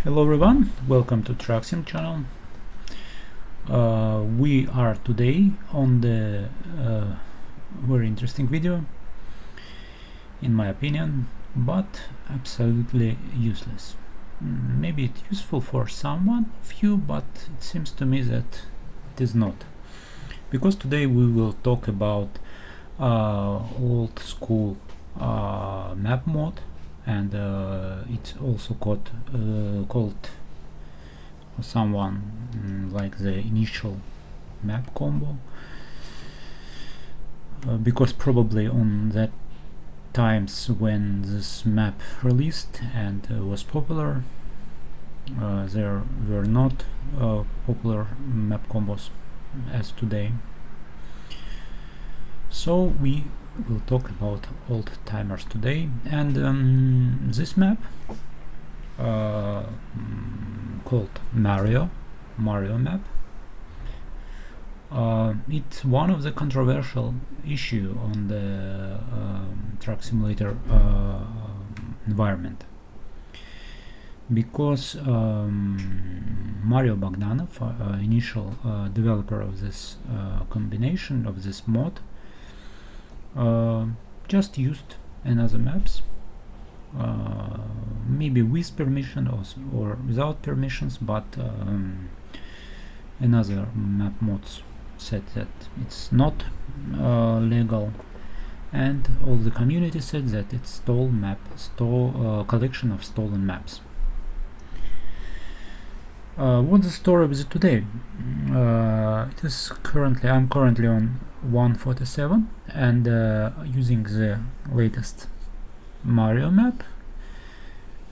Hello everyone, welcome to trucksim channel. We are today on the very interesting video, in my opinion, but absolutely useless. Maybe it's useful for someone of you, but it seems to me that it is not. Because today we will talk about old school map mod, and it's also called someone like the initial map combo, because probably on that times when this map released and was popular, there were not popular map combos as today. So we will talk about old timers today, and this map called Mario map. It's one of the controversial issue on the truck simulator environment, because Mario Bogdanov, initial developer of this combination of this mod, just used another maps, maybe with permission or without permissions, but another map mods said that it's not legal, and all the community said that it's collection of stolen maps. What's the story with it today? It is I'm currently on 147 and using the latest Mario map.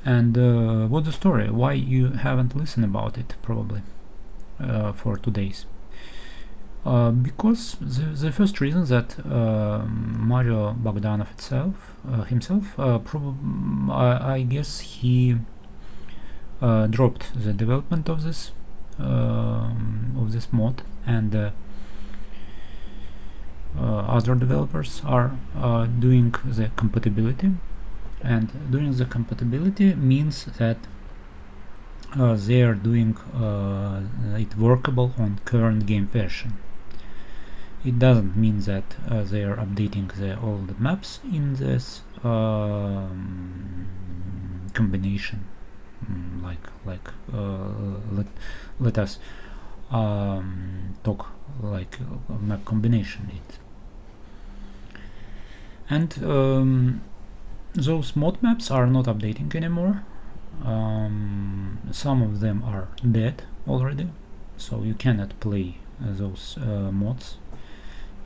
And what's the story? Why you haven't listened about it probably for today's? Because the first reason that Mario Bogdanov himself, I guess he dropped the development of this mod, and other developers are doing the compatibility, and doing the compatibility means that they are doing it workable on current game version. It doesn't mean that they are updating the old maps in this combination. Let us talk like map combination. And those mod maps are not updating anymore. Some of them are dead already, so you cannot play those mods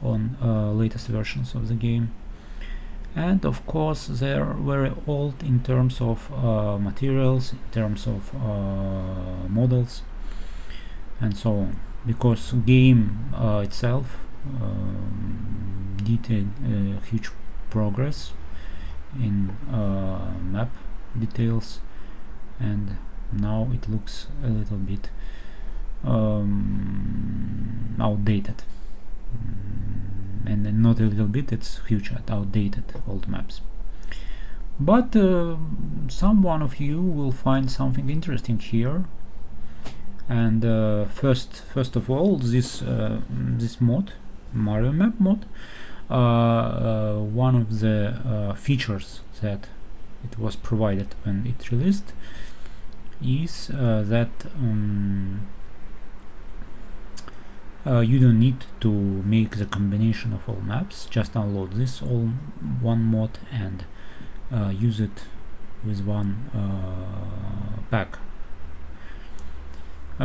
on latest versions of the game. And of course they are very old in terms of materials, in terms of models, and so on, because game itself did a huge progress in map details, and now it looks a little bit outdated, and not a little bit, it's huge outdated old maps. But some one of you will find something interesting here, and first of all, this mod, Mario map mod, one of the features that it was provided when it released is that you don't need to make the combination of all maps, just download this all one mod and use it with one pack.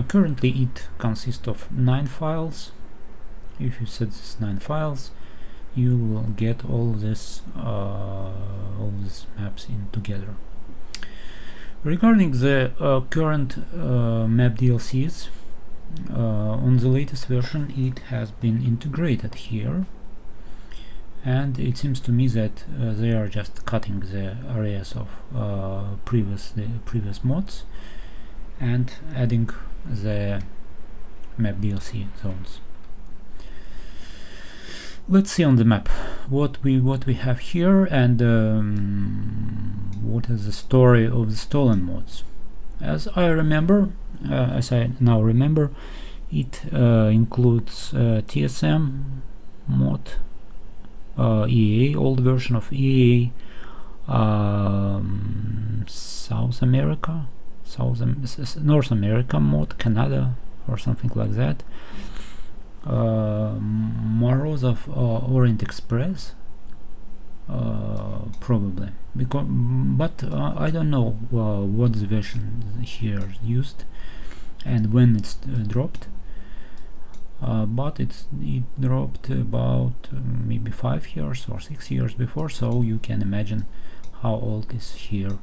Currently it consists of 9 files. If you set these 9 files, you will get all these maps in together. Regarding the current map DLCs, on the latest version it has been integrated here, and it seems to me that they are just cutting the areas of previous mods and adding the map DLC zones. Let's see on the map what we have here, and what is the story of the stolen mods. As I remember, as I now remember, it includes TSM mod, EA, old version of EA, South America, North America mod, Canada, or something like that. Morals of Orient Express, probably, but I don't know what the version here used and when it's dropped. But it dropped about maybe 5 years or 6 years before, so you can imagine how old is here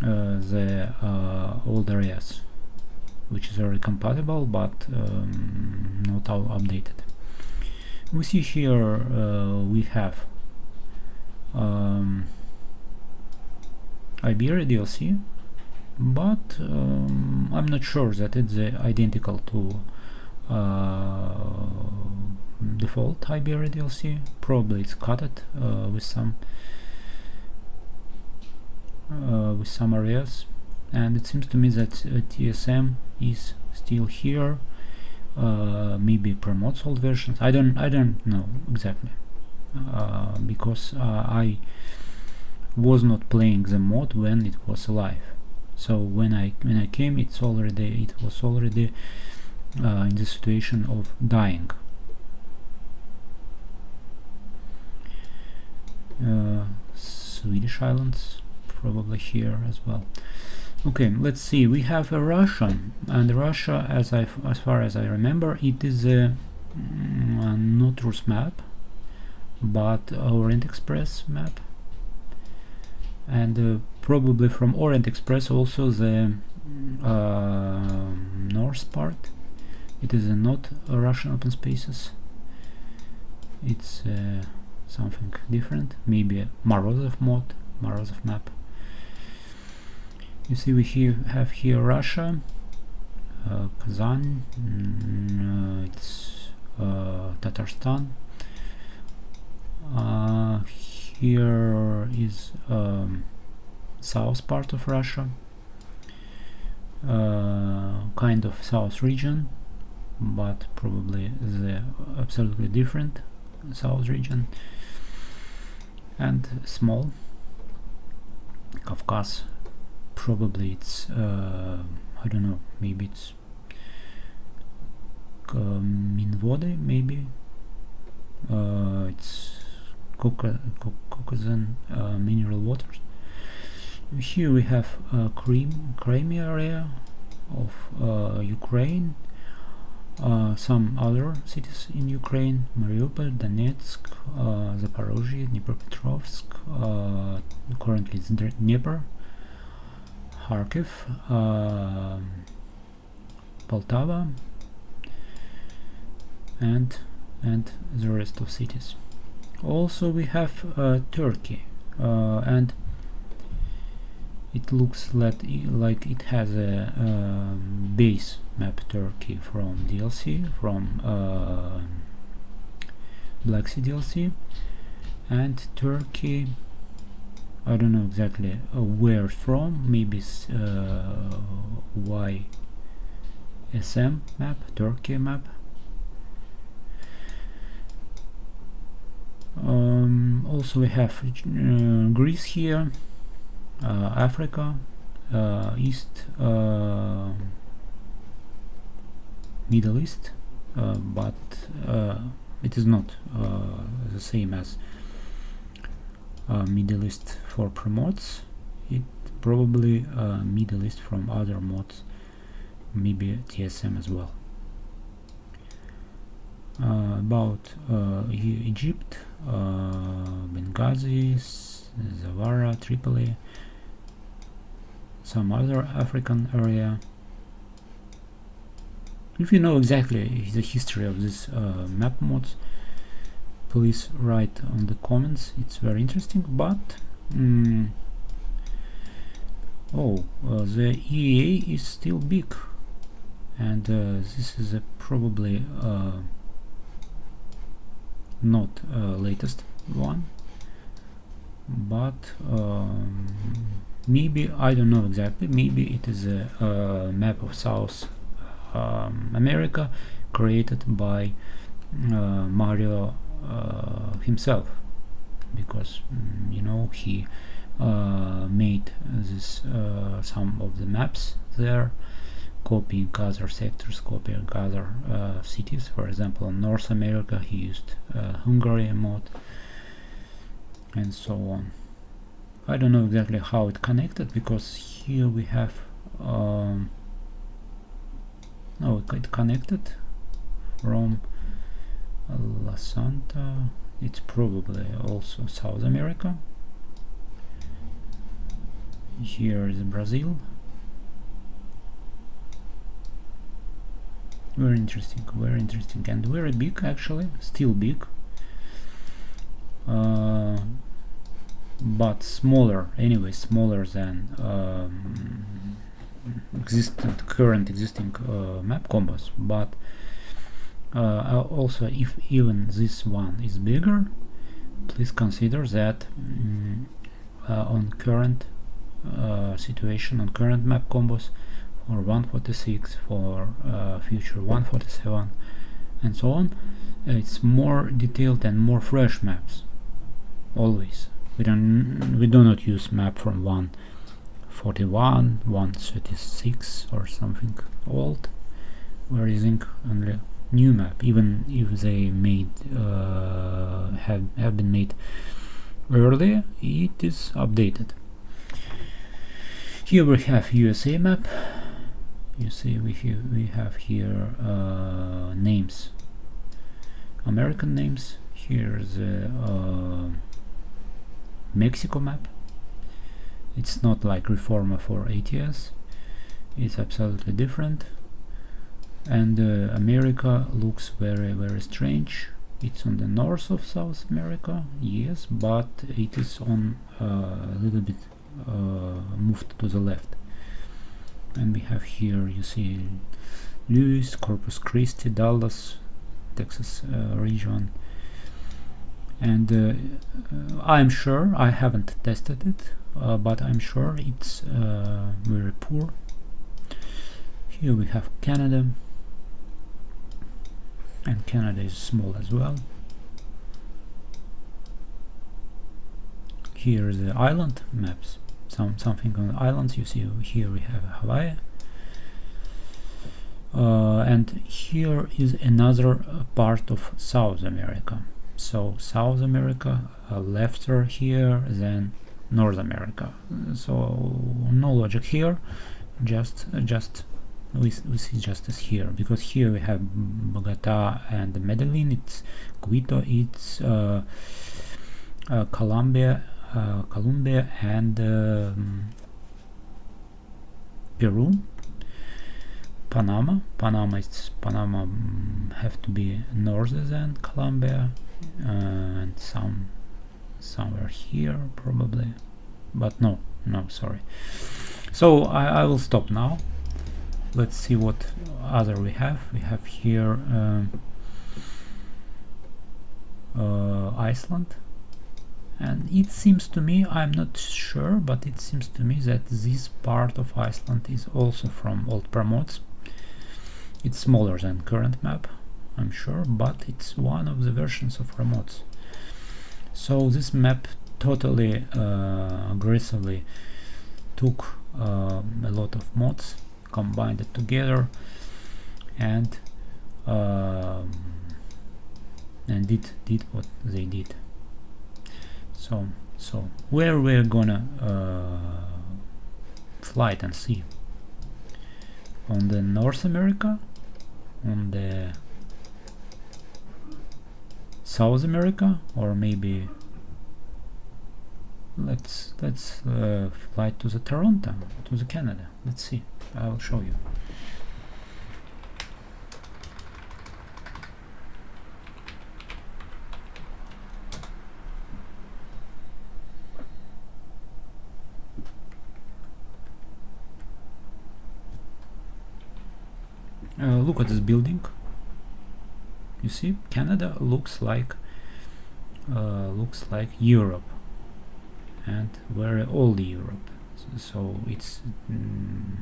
the old areas, which is very compatible but not updated. We see here we have Iberia DLC, but I'm not sure that it's identical to default Iberia DLC. Probably it's cut with some areas, and it seems to me that TSM is still here. Maybe promotes old versions. I don't know exactly, because I was not playing the mod when it was alive. So when I came, it was already in the situation of dying. Swedish islands probably here as well. Okay, let's see. We have Russia, and Russia, as far as I remember, it is a not Rus map, but Orient Express map, and probably from Orient Express also the north part. It is not Russian open spaces. It's something different. Maybe a Morozov mod, Morozov map. You see, we have here Russia, Kazan, it's Tatarstan. Here is south part of Russia, kind of south region, but probably the absolutely different south region, and small Kavkaz. Probably it's I don't know, maybe it's Minvode, maybe it's Caucasian mineral waters. Here we have Crimea area of Ukraine, some other cities in Ukraine: Mariupol, Donetsk, Zaporozhye, Dnipropetrovsk, currently it's Dnieper, Kharkiv, Poltava, and the rest of cities. Also we have Turkey, and it looks like it has a base map Turkey from DLC, from Black Sea DLC, and Turkey, I don't know exactly where from, maybe YSM map, Turkey map. Also we have Greece here, Africa, East, Middle East, but it is not the same as Middle East for promotes. It probably Middle East from other mods, maybe TSM as well. About Egypt, Benghazi, Zawara, Tripoli, some other African area. If you know exactly the history of this map mods, please write on the comments. It's very interesting. But the EA is still big, and this is probably not latest one, but Maybe, I don't know exactly, maybe it is a map of South America created by Mario himself, because you know, he made this some of the maps there, copying other sectors, copying other cities. For example, in North America he used Hungary mod, and so on. I don't know exactly how it connected, because here we have no, it connected from La Santa. It's probably also South America. Here is Brazil. Very interesting, and very big, actually, still big, but smaller, anyway, smaller than current existing map combos. But also, if even this one is bigger, please consider that on current situation, on current map combos, for 146, for future 147, and so on, it's more detailed and more fresh maps. Always, we do not use map from 141, 136 or something old. We're using only new map, even if they made have been made earlier. It is updated. Here we have USA map. You see, we have here names, American names. Here's the Mexico map. It's not like Reforma for ATS. It's absolutely different. And America looks very strange. It's on the north of South America, yes, but it is on a little bit moved to the left. And we have here, you see, Lewis, Corpus Christi, Dallas, Texas region. And I'm sure, I haven't tested it, but I'm sure it's very poor. Here we have Canada, and Canada is small as well. Here is the island maps, something on the islands. You see, here we have Hawaii, and here is another part of South America. So South America lefter here than North America. So no logic here, just we see justice here, because here we have Bogota and Medellin, it's Quito, it's Colombia and Peru, Panama have to be northern than Colombia, and somewhere here probably, but no, sorry. So I will stop now. Let's see what other we have. We have here Iceland, and it seems to me, I'm not sure, but it seems to me that this part of Iceland is also from old promotes. It's smaller than current map, I'm sure, but it's one of the versions of promotes. So this map totally aggressively took a lot of mods, combined it together, and did what they did. So where we're gonna fly and see? On the North America, on the South America, or maybe let's fly to the Toronto, to the Canada. Let's see. I'll show you. Look at this building. You see, Canada looks like Europe, and very old Europe. So it's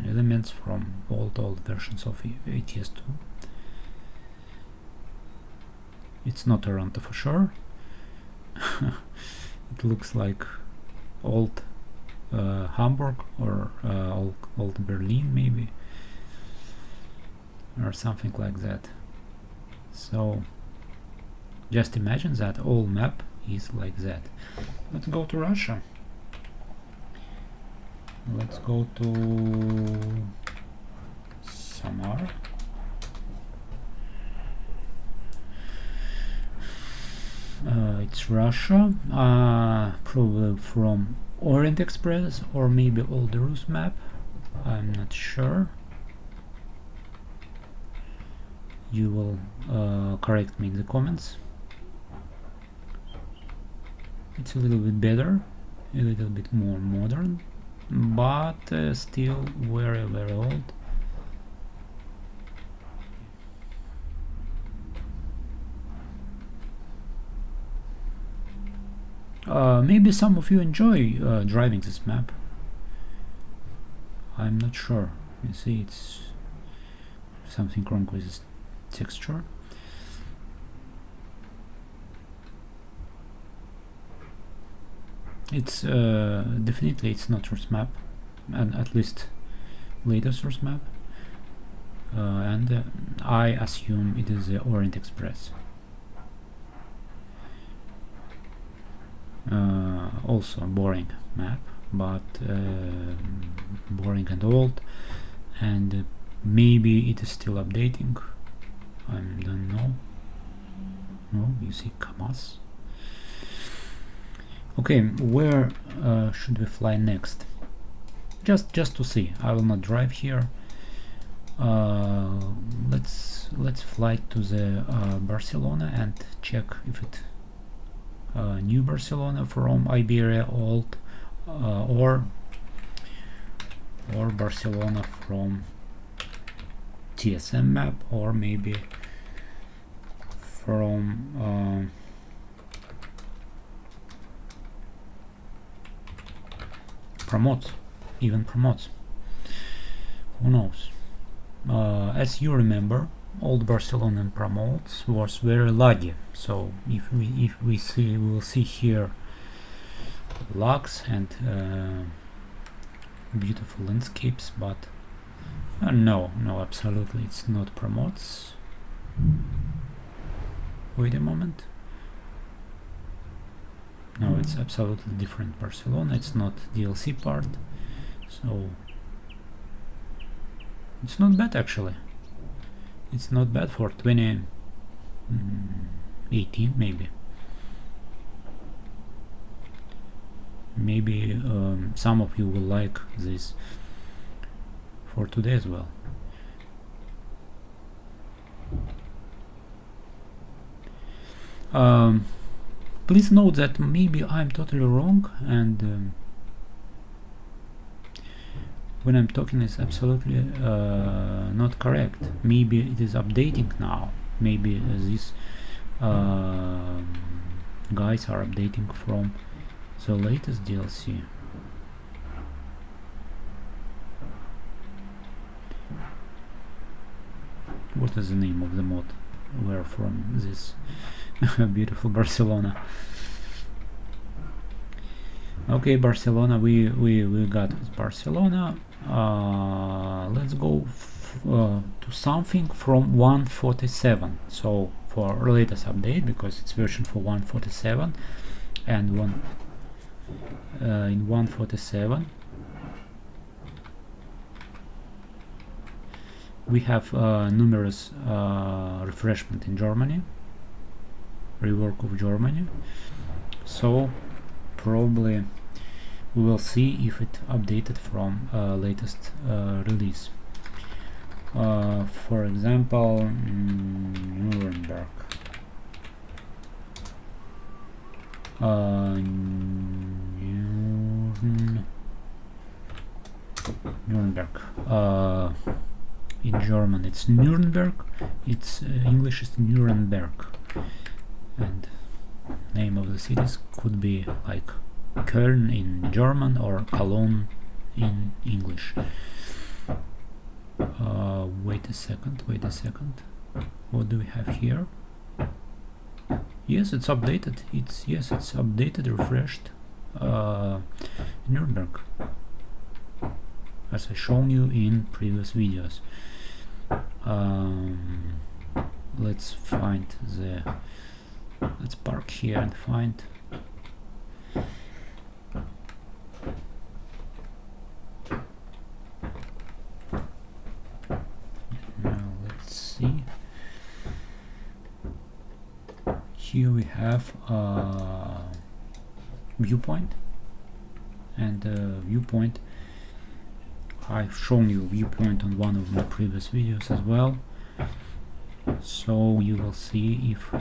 elements from old versions of ETS2. It's not Toronto for sure. It looks like old Hamburg or old Berlin maybe, or something like that. So just imagine that all map is like that. Let's go to Russia. Let's go to Samara. It's Russia, probably from Orient Express or maybe Old Rus map. I'm not sure. You will correct me in the comments. It's a little bit better, a little bit more modern, but still very old. Maybe some of you enjoy driving this map. I'm not sure. You see, it's something wrong with this texture. It's definitely it's not source map, and at least later source map, and I assume it is the Orient Express. Also a boring map, but boring and old, and maybe it is still updating. I don't know. No, you see Kamaz. Okay, where should we fly next? Just to see. I will not drive here. Let's fly to the Barcelona and check if it New Barcelona from Iberia old or Barcelona from TSM map, or maybe from promotes, even promotes. Who knows? As you remember, old Barcelona promotes was very laggy. So if we see, we will see here lags and beautiful landscapes, but no, absolutely, it's not promotes. Wait a moment. No, it's absolutely different Barcelona. It's not DLC part, so it's not bad actually. It's not bad for 2018 maybe. Maybe some of you will like this for today as well. Please note that maybe I'm totally wrong, and when I'm talking is absolutely not correct. Maybe it is updating now. Maybe these guys are updating from the latest DLC. What is the name of the mod? Where from this beautiful Barcelona? Okay, Barcelona, we got Barcelona. Let's go to something from 1.47. So for latest update, because it's version for 1.47, and in 1.47 we have numerous refreshment in Germany, rework of Germany. So probably we will see if it updated from latest release. For example, Nuremberg. Nuremberg. In German it's Nuremberg. It's English is Nuremberg, and name of the cities could be like Köln in German or Cologne in English. Wait a second. What do we have here? Yes, it's updated. It's updated, refreshed. Nuremberg, as I shown you in previous videos. Let's find let's park here and find. Now let's see. Here we have viewpoint, and viewpoint, I've shown you viewpoint on one of my previous videos as well, so you will see if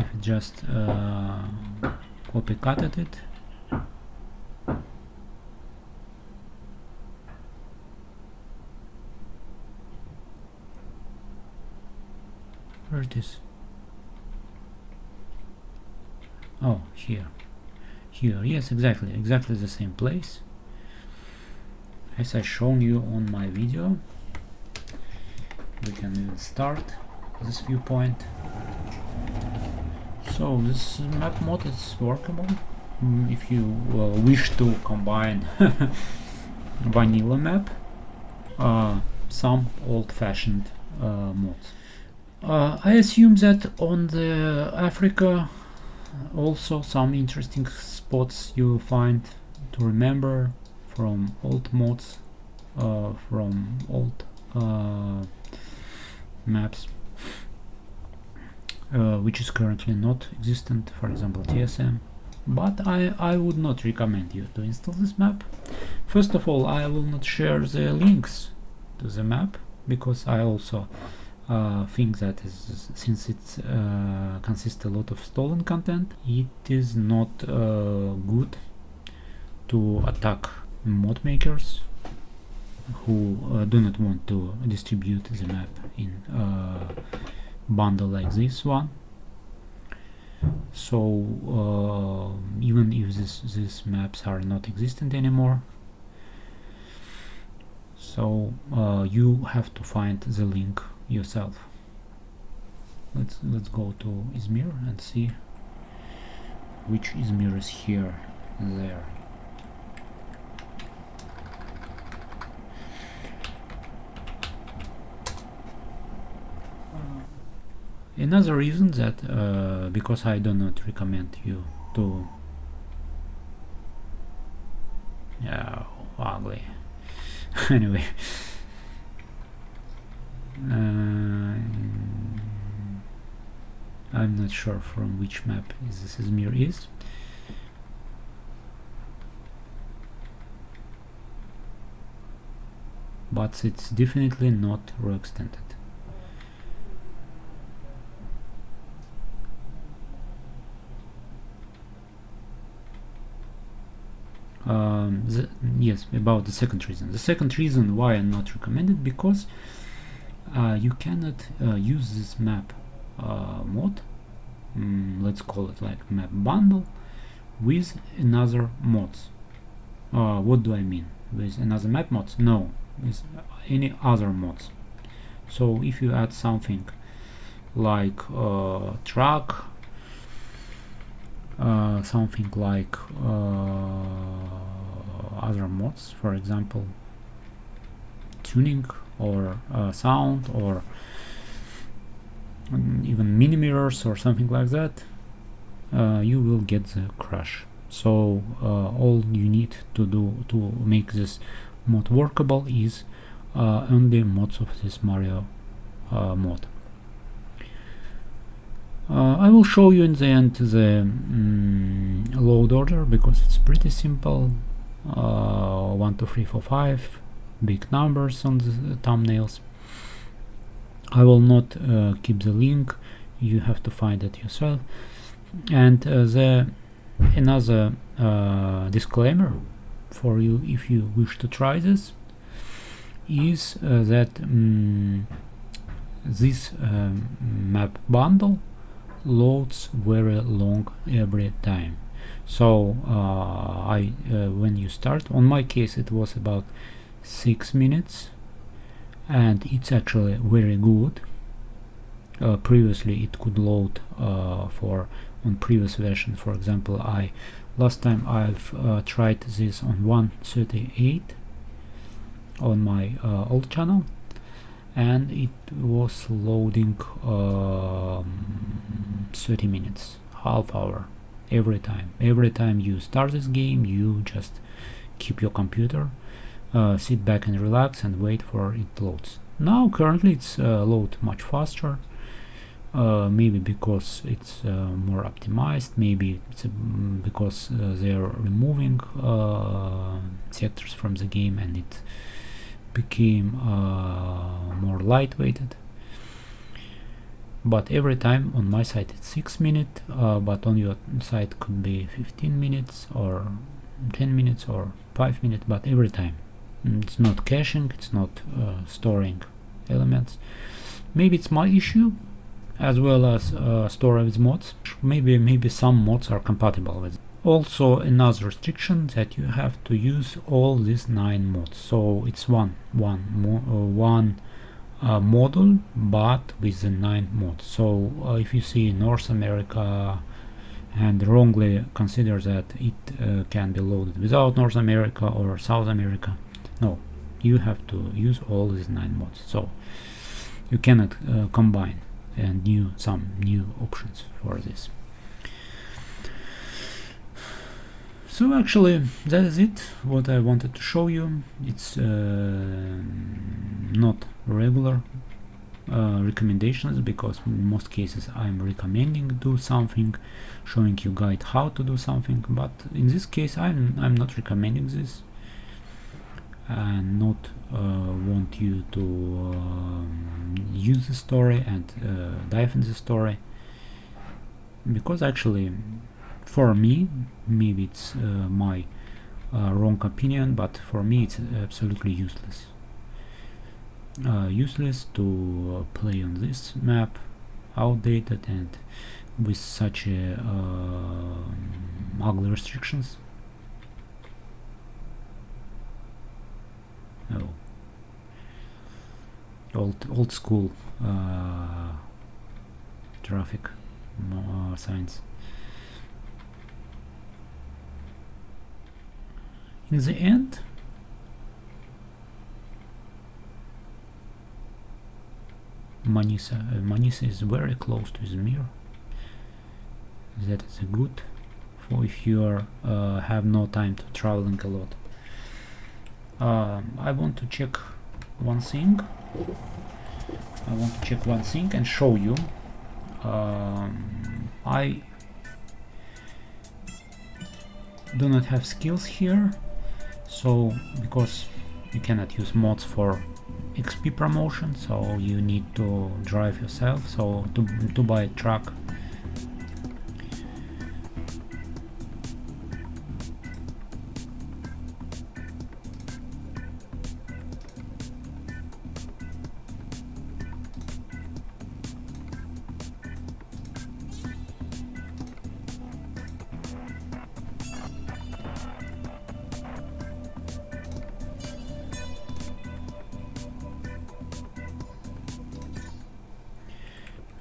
you just copy cutted it. Where it is? Oh, here. Yes, exactly the same place as I shown you on my video. We can even start this viewpoint. So this map mod is workable if you wish to combine vanilla map, some old-fashioned mods. I assume that on the Africa also some interesting spots you will find to remember from old mods, from old maps, which is currently not existent, for example TSM. But I would not recommend you to install this map. First of all, I will not share the links to the map, because I also think that since it consists a lot of stolen content, it is not good to attack mod makers who do not want to distribute the map in bundle like this one. So even if these maps are not existent anymore, so you have to find the link yourself. Let's go to Izmir and see which Izmir is here and there. Another reason that because I do not recommend you to ugly anyway, I'm not sure from which map this Izmir is. But it's definitely not row extended. Yes, about the second reason. The second reason why I'm not recommended, because you cannot use this map mod, let's call it like map bundle, with another mods. What do I mean? With another map mods? No, with any other mods. So if you add something like truck, something like other mods, for example tuning or sound, or even mini mirrors or something like that, you will get the crash. So all you need to do to make this mod workable is only mods of this Mario mod. I will show you in the end the load order, because it's pretty simple. 1, 2, 3, 4, 5 big numbers on the thumbnails. I will not keep the link, you have to find it yourself. And another disclaimer for you, if you wish to try this, is that this map bundle loads very long every time. So when you start, on my case it was about 6 minutes, and it's actually very good. Previously it could load on previous version. For example, last time I've tried this on 1:38 on my old channel, and it was loading 30 minutes, half hour every time. Every time you start this game, you just keep your computer, sit back and relax and wait for it loads. Now currently it's load much faster, maybe because it's more optimized, maybe it's because they're removing sectors from the game and it became more lightweighted. But every time on my side it's 6 minutes, but on your side could be 15 minutes or 10 minutes or 5 minutes, but every time. It's not caching, it's not storing elements. Maybe it's my issue, as well as storage mods. Maybe some mods are compatible with it. Also, another restriction that you have to use all these 9 mods. So it's one module, but with the 9 mods. So if you see North America and wrongly consider that it can be loaded without North America or South America, no, you have to use all these 9 mods. So you cannot combine and some new options for this. So actually that is it, what I wanted to show you. It's not regular recommendations, because in most cases I'm recommending do something, showing you guide how to do something, but in this case I'm not recommending this, and not want you to use the story and dive in the story, because actually for me, maybe it's my wrong opinion, but for me it's absolutely useless. Useless to play on this map, outdated and with such ugly restrictions. Oh, old school traffic signs. In the end, Manisa is very close to Izmir. That is good for if you have no time to traveling a lot. I want to check one thing. And show you. I do not have skills here, so because you cannot use mods for XP promotion, so you need to drive yourself. So to buy a truck,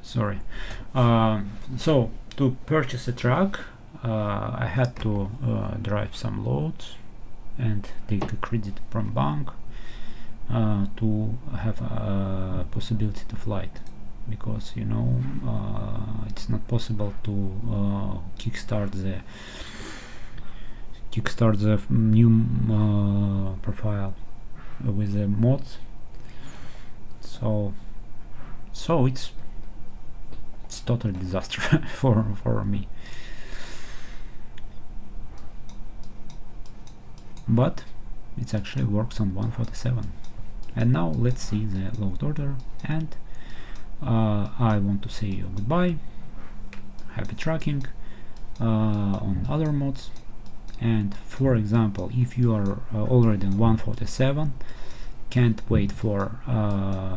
sorry. So to purchase a truck, I had to drive some loads and take a credit from bank to have a possibility to fly it, because it's not possible to kickstart the new profile with the mods. So it's total disaster for me, but it actually works on 147. And now let's see the load order, and I want to say goodbye, happy tracking on other mods. And for example, if you are already on 147, can't wait for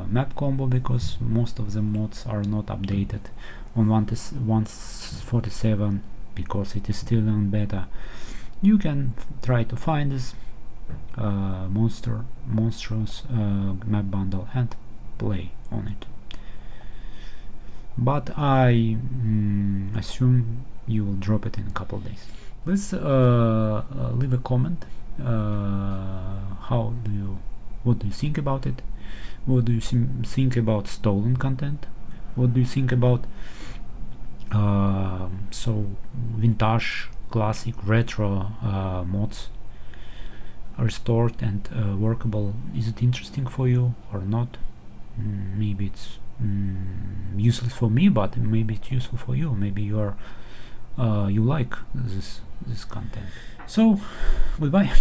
map combo because most of the mods are not updated on 1.47 because it is still in beta. You can try to find this monstrous map bundle and play on it, but I assume you will drop it in a couple days. Let's leave a comment. What do you think about it? What do you think about stolen content? What do you think about vintage, classic, retro mods restored and workable? Is it interesting for you or not? Maybe it's useless for me, but maybe it's useful for you. Maybe you are you like this content. So goodbye.